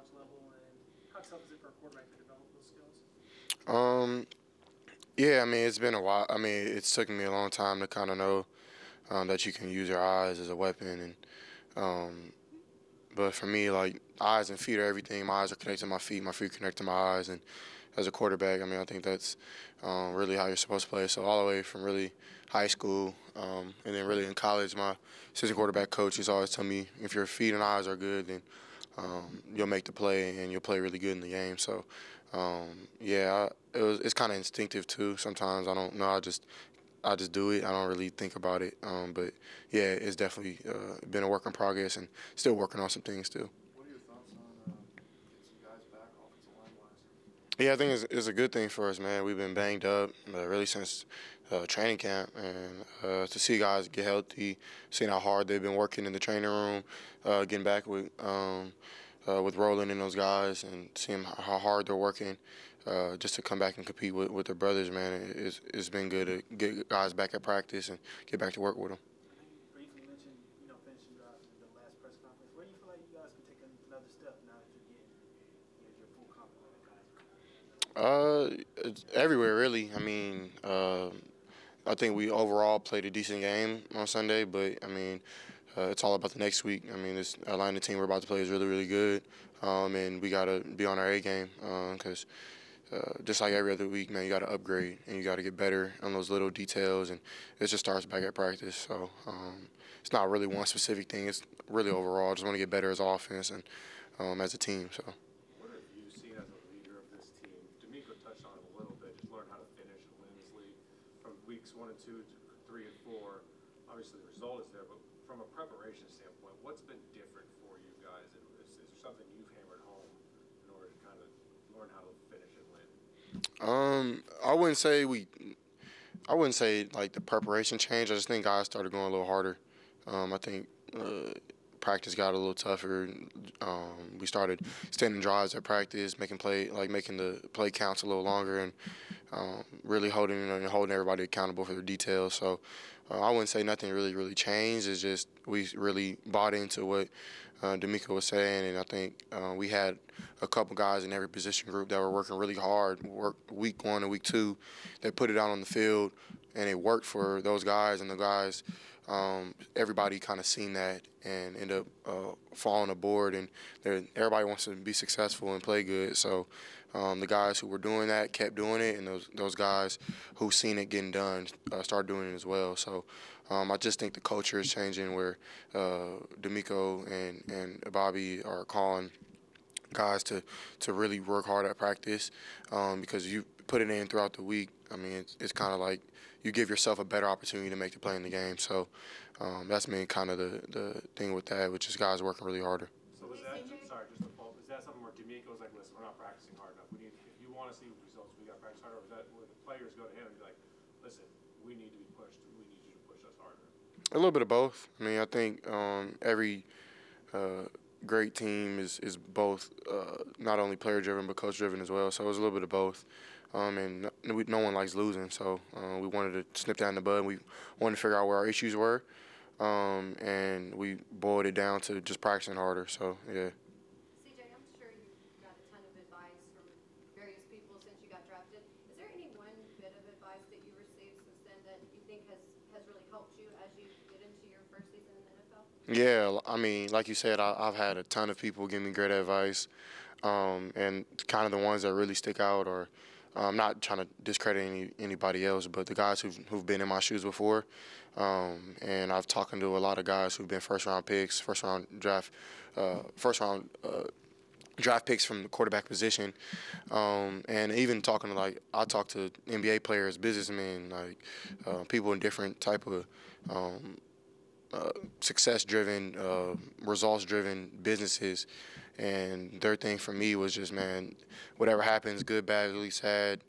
college level, and how tough is it for a quarterback to develop those skills? Yeah, I mean, it's been a while. I mean, it's taken me a long time to kind of know that you can use your eyes as a weapon. But for me, like, eyes and feet are everything. My eyes are connected to my feet connect to my eyes. And as a quarterback, I mean, I think that's really how you're supposed to play. So all the way from really high school and then really in college, my assistant quarterback coach has always told me if your feet and eyes are good, then you'll make the play and you'll play really good in the game. So, yeah, it's kind of instinctive too. Sometimes I don't know. I just do it. I don't really think about it. But yeah, it's definitely been a work in progress and still working on some things too. What are your thoughts on getting some guys back offensive line-wise? Yeah, I think it's a good thing for us, man. We've been banged up really since training camp, and to see guys get healthy, seeing how hard they've been working in the training room, getting back with Roland and those guys, and seeing how hard they're working, just to come back and compete with their brothers, man. It's been good to get guys back at practice and get back to work with them. I know you briefly mentioned, finishing the last press conference. Where do you feel like you guys can take another step now that you're getting your full complement of guys? It's everywhere, really. I mean, I think we overall played a decent game on Sunday, but I mean, it's all about the next week. I mean, this Atlanta team we're about to play is really, really good, and we got to be on our A game because just like every other week, man, you got to upgrade and you got to get better on those little details, and it just starts back at practice. So it's not really one specific thing. It's really overall. I just want to get better as offense and as a team. So. What have you seen as a leader of this team? DeMeco touched on it a little bit. Just learn how to finish and win this league from weeks 1 and 2 to 3 and 4. Obviously, the result is there, but from a preparation standpoint, what's been different for you guys? Is there something you've hammered home in order to kind of learn how to finish and win? I wouldn't say like the preparation changed. I just think guys started going a little harder. I think practice got a little tougher. We started extending drives at practice, making the play counts a little longer, and really holding everybody accountable for their details. So I wouldn't say nothing really changed. It's just we really bought into what DeMeco was saying, and I think we had a couple guys in every position group that were working really hard, week 1 and week 2. They put it out on the field, and it worked for those guys, and the guys, everybody kind of seen that and ended up falling aboard, and everybody wants to be successful and play good. So the guys who were doing that kept doing it, and those guys who seen it getting done started doing it as well. So I just think the culture is changing where DeMeco and Bobby are calling guys to really work hard at practice because you put it in throughout the week. I mean, it's kind of like you give yourself a better opportunity to make the play in the game. So that's been kind of the thing with that, which is guys working really harder. So is that, sorry, just a fault, is that something where DeMeco's like, listen, we're not practicing hard enough. If you want to see results, we got to practice harder? Or is that where the players go to him and be like, listen, we need to be pushed. We need you to push us harder? A little bit of both. I mean, I think every great team is both not only player-driven but coach-driven as well. So it was a little bit of both. And no one likes losing, so we wanted to snip that in the bud. We wanted to figure out where our issues were, and we boiled it down to just practicing harder. So, yeah. CJ, I'm sure you got a ton of advice from various people since you got drafted. Is there any one bit of advice that you received since then that you think has really helped you as you get into your first season in the NFL? Yeah, I mean, like you said, I've had a ton of people give me great advice, and kind of the ones that really stick out are I'm not trying to discredit anybody else, but the guys who've been in my shoes before, and I've talked to a lot of guys who've been first-round picks, first-round draft picks from the quarterback position, and even talking to I talk to NBA players, businessmen, people in different type of success-driven, results-driven businesses. And their thing for me was just, man, whatever happens, good, bad, really sad,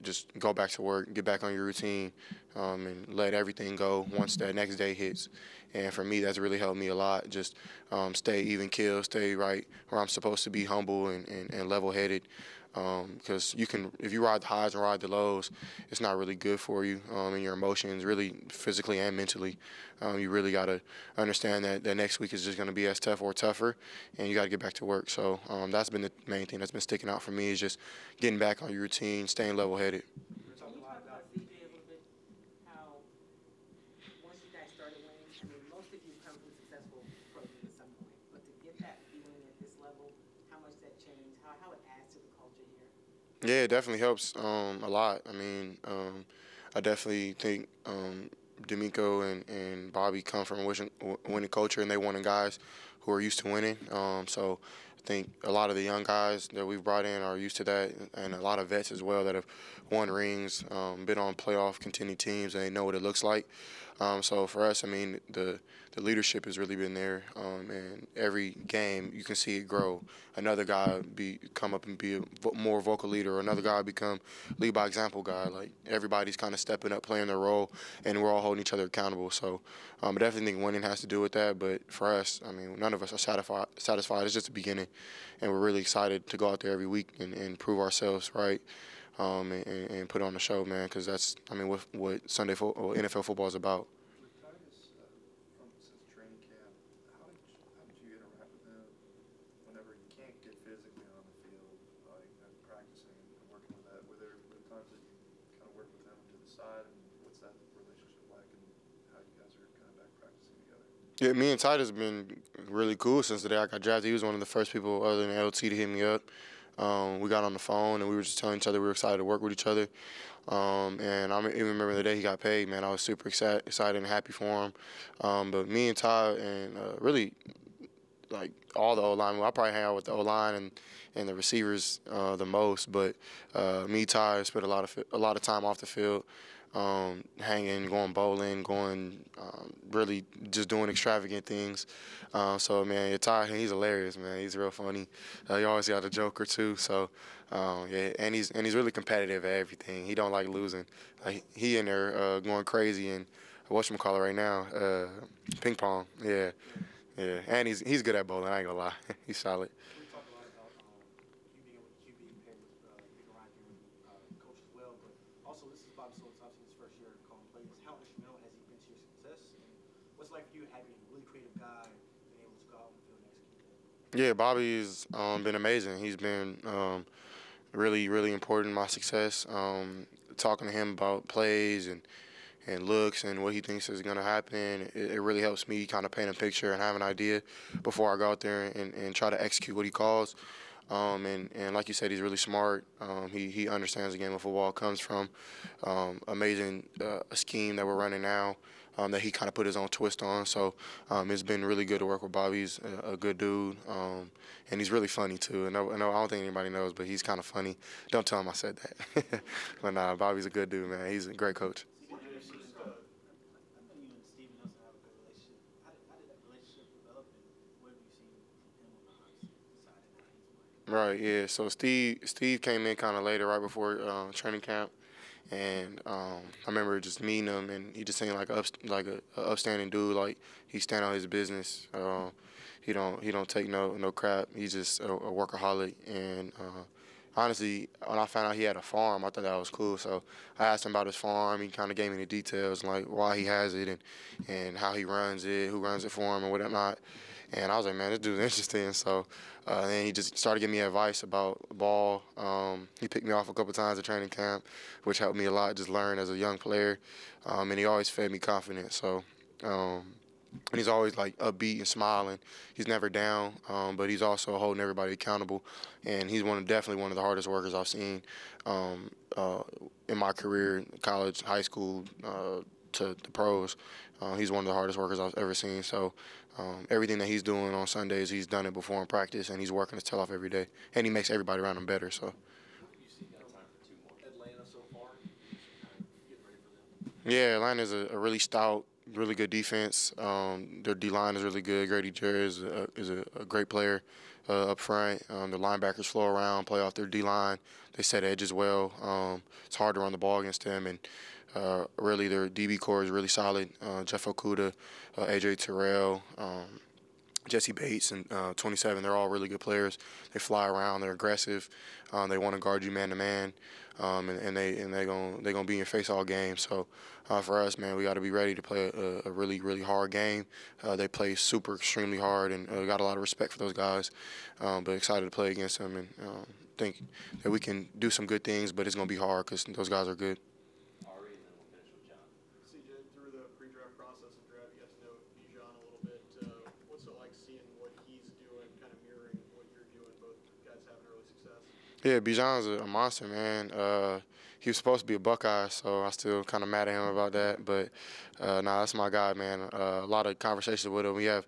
just go back to work, get back on your routine, and let everything go once that next day hits. And for me, that's really helped me a lot. Just stay even keel, stay right where I'm supposed to be, humble and level-headed. because if you ride the highs and ride the lows, it's not really good for you and your emotions, really physically and mentally. You really got to understand that next week is just going to be as tough or tougher, and you got to get back to work. So that's been the main thing that's been sticking out for me, is just getting back on your routine, staying level-headed. Yeah, it definitely helps a lot. I mean, I definitely think DeMeco and Bobby come from a winning culture, and they wanted guys who are used to winning. So I think a lot of the young guys that we've brought in are used to that, and a lot of vets as well that have won rings, been on playoff contending teams, and they know what it looks like. So for us, I mean, the leadership has really been there, and every game you can see it grow. Another guy come up and be a more vocal leader, or another guy become lead by example guy. Like, everybody's kind of stepping up, playing their role, and we're all holding each other accountable. So I definitely think winning has to do with that. But for us, I mean, none of us are satisfied. It's just the beginning, and we're really excited to go out there every week and prove ourselves right. And put on the show, man, because that's, I mean, what NFL football is about. With Titus, since training camp, how did you interact with him whenever you can't get physically on the field, like practicing and working with that? Were there times that you kind of work with him to the side, and what's that relationship like, and how you guys are kind of back practicing together? Yeah, me and Titus have been really cool since the day I got drafted. He was one of the first people other than LT to hit me up. We got on the phone, and we were just telling each other we were excited to work with each other. And I even remember the day he got paid, man. I was super excited and happy for him. But me and Todd and really, like, all the O-line, I probably hang out with the O-line and the receivers the most. But me, Todd, spent a lot of time off the field, hanging, going bowling, really just doing extravagant things. So, man, Todd, he's hilarious, man. He's real funny. He always got a joke or two. So, yeah, and he's really competitive at everything. He don't like losing. He in there going crazy and whatchamacallit right now, ping pong. Yeah, yeah. And he's good at bowling. I ain't gonna lie. He's solid. We talk a lot about you being with QB paired with Bijon Ryan, coach as well, but also this is Bobby Slowick's obviously his first year calling plays. How instrumental has he been to your success? And what's it like for you having a really creative guy being able to go out on the field and execute that? Yeah, Bobby's been amazing. He's been really, really important in my success. Talking to him about plays and looks and what he thinks is going to happen, it really helps me kind of paint a picture and have an idea before I go out there and try to execute what he calls. And like you said, he's really smart. He understands the game of football, comes from amazing scheme that we're running now that he kind of put his own twist on. So it's been really good to work with Bobby. He's a good dude, and he's really funny too. And I don't think anybody knows, but he's kind of funny. Don't tell him I said that. But nah, Bobby's a good dude, man. He's a great coach. Right, yeah. So Steve came in kind of later, right before training camp, and I remember just meeting him, and he just seemed like a upstanding dude. Like, he stand on his business. He don't take no crap. He's just a workaholic. And honestly, when I found out he had a farm, I thought that was cool. So I asked him about his farm. He kind of gave me the details, like why he has it and how he runs it, who runs it for him, and whatnot. And I was like, man, this dude's interesting. So then he just started giving me advice about ball. He picked me off a couple times at training camp, which helped me a lot, just learn as a young player. And he always fed me confidence. So, and he's always like upbeat and smiling. He's never down, but he's also holding everybody accountable. And he's definitely one of the hardest workers I've seen in my career, college, high school, to the pros. He's one of the hardest workers I've ever seen. So everything that he's doing on Sundays, he's done it before in practice, and he's working his tail off every day. And he makes everybody around him better. So. Atlanta so far, get ready for them. Yeah, Atlanta's a really stout, really good defense. Their D-line is really good. Grady Jarrett is a great player up front. The linebackers flow around, play off their D-line. They set edges well. It's hard to run the ball against them, and really their DB core is really solid. Jeff Okudah, AJ Terrell, Jesse Bates and 27. They're all really good players. They fly around. They're aggressive. They want to guard you man to man, and they're gonna be in your face all game. So for us, man, we got to be ready to play a really hard game. They play super extremely hard, and got a lot of respect for those guys. But excited to play against them, and think that we can do some good things. But it's gonna be hard because those guys are good. CJ, through the pre-draft process and draft, you got to know Bijon a little bit. What's it like seeing what he's doing, kind of mirroring what you're doing, both guys having early success? Yeah, Bijon's a monster, man. He was supposed to be a Buckeye, so I still kind of mad at him about that. But nah, that's my guy, man. A lot of conversations with him. We have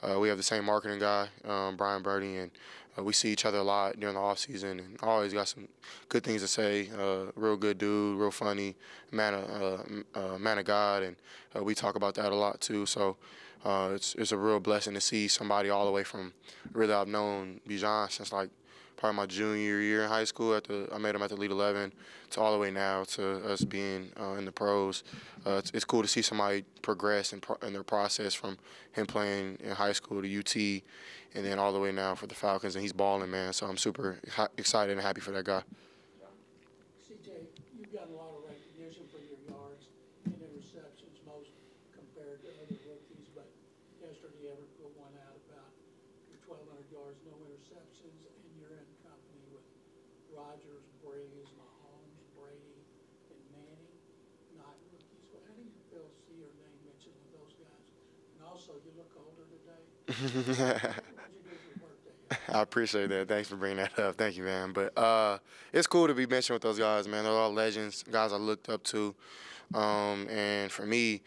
the same marketing guy, Brian Birdie, and we see each other a lot during the off season, and always got some good things to say. Real good dude, real funny, man of God, and we talk about that a lot too. So it's a real blessing to see somebody all the way from really I've known Bijon since like probably my junior year in high school. I met him at the Elite 11 to all the way now to us being in the pros. It's cool to see somebody progress in their process from him playing in high school to UT and then all the way now for the Falcons, and he's balling, man. So I'm super excited and happy for that guy. CJ, you've gotten a lot of recognition for your yards and interceptions, most compared to other rookies, but yesterday you ever put one out about your 1,200 yards, no interceptions, and you're in company with Rodgers, Breeze, Mahomes, Brady, and Manning, not rookies. Well, how do you feel to see your name mentioned with those guys? And also, you look older today. I appreciate that. Thanks for bringing that up. Thank you, man. But it's cool to be mentioned with those guys, man. They're all legends, guys I looked up to. And for me,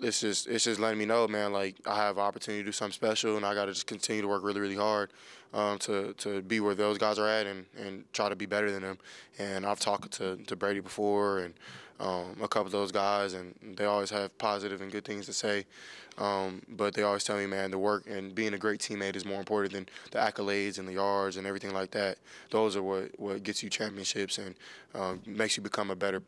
it's just letting me know, man, like I have an opportunity to do something special, and I got to just continue to work really hard to be where those guys are at and try to be better than them. And I've talked to Brady before and a couple of those guys, and they always have positive and good things to say. But they always tell me, man, the work and being a great teammate is more important than the accolades and the yards and everything like that. Those are what gets you championships and makes you become a better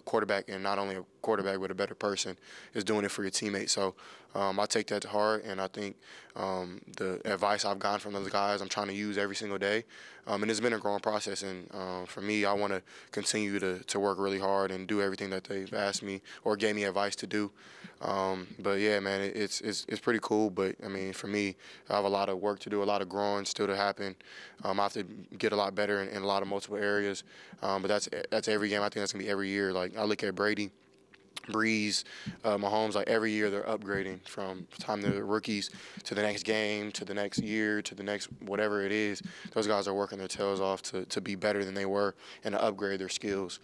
quarterback, and not only a quarterback but a better person is doing it for your teammates. So I take that to heart, and I think the advice I've gotten from those guys I'm trying to use every single day. And it's been a growing process, and for me, I want to continue to work really hard and do everything that they've asked me or gave me advice to do. But yeah, man, it's pretty cool. But I mean, for me, I have a lot of work to do, a lot of growing still to happen. I have to get a lot better in a lot of multiple areas. But that's every game. I think that's gonna be every year. Like I look at Brady, Breeze, Mahomes, like every year they're upgrading from the time they're rookies to the next game, to the next year, to the next whatever it is. Those guys are working their tails off to be better than they were and to upgrade their skills.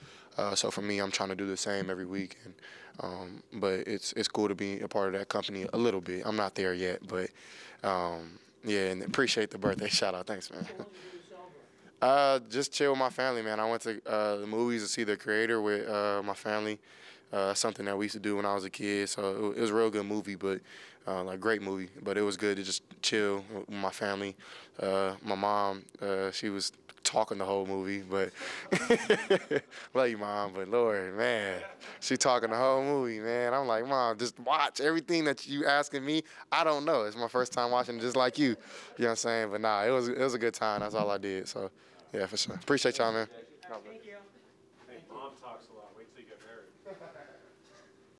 So for me, I'm trying to do the same every week. And but it's cool to be a part of that company a little bit. I'm not there yet, but yeah, and appreciate the birthday shout out. Thanks, man. Just chill with my family, man. I went to the movies to see The Creator with my family. Something that we used to do when I was a kid. So it was a real good movie, but like great movie. But it was good to just chill with my family. My mom, she was talking the whole movie, but love you, Mom. But Lord, man, she talking the whole movie, man. I'm like, Mom, just watch everything that you asking me. I don't know. It's my first time watching it just like you. You know what I'm saying? But nah, it was a good time. That's all I did. So yeah, for sure. Appreciate y'all, man. Thank you.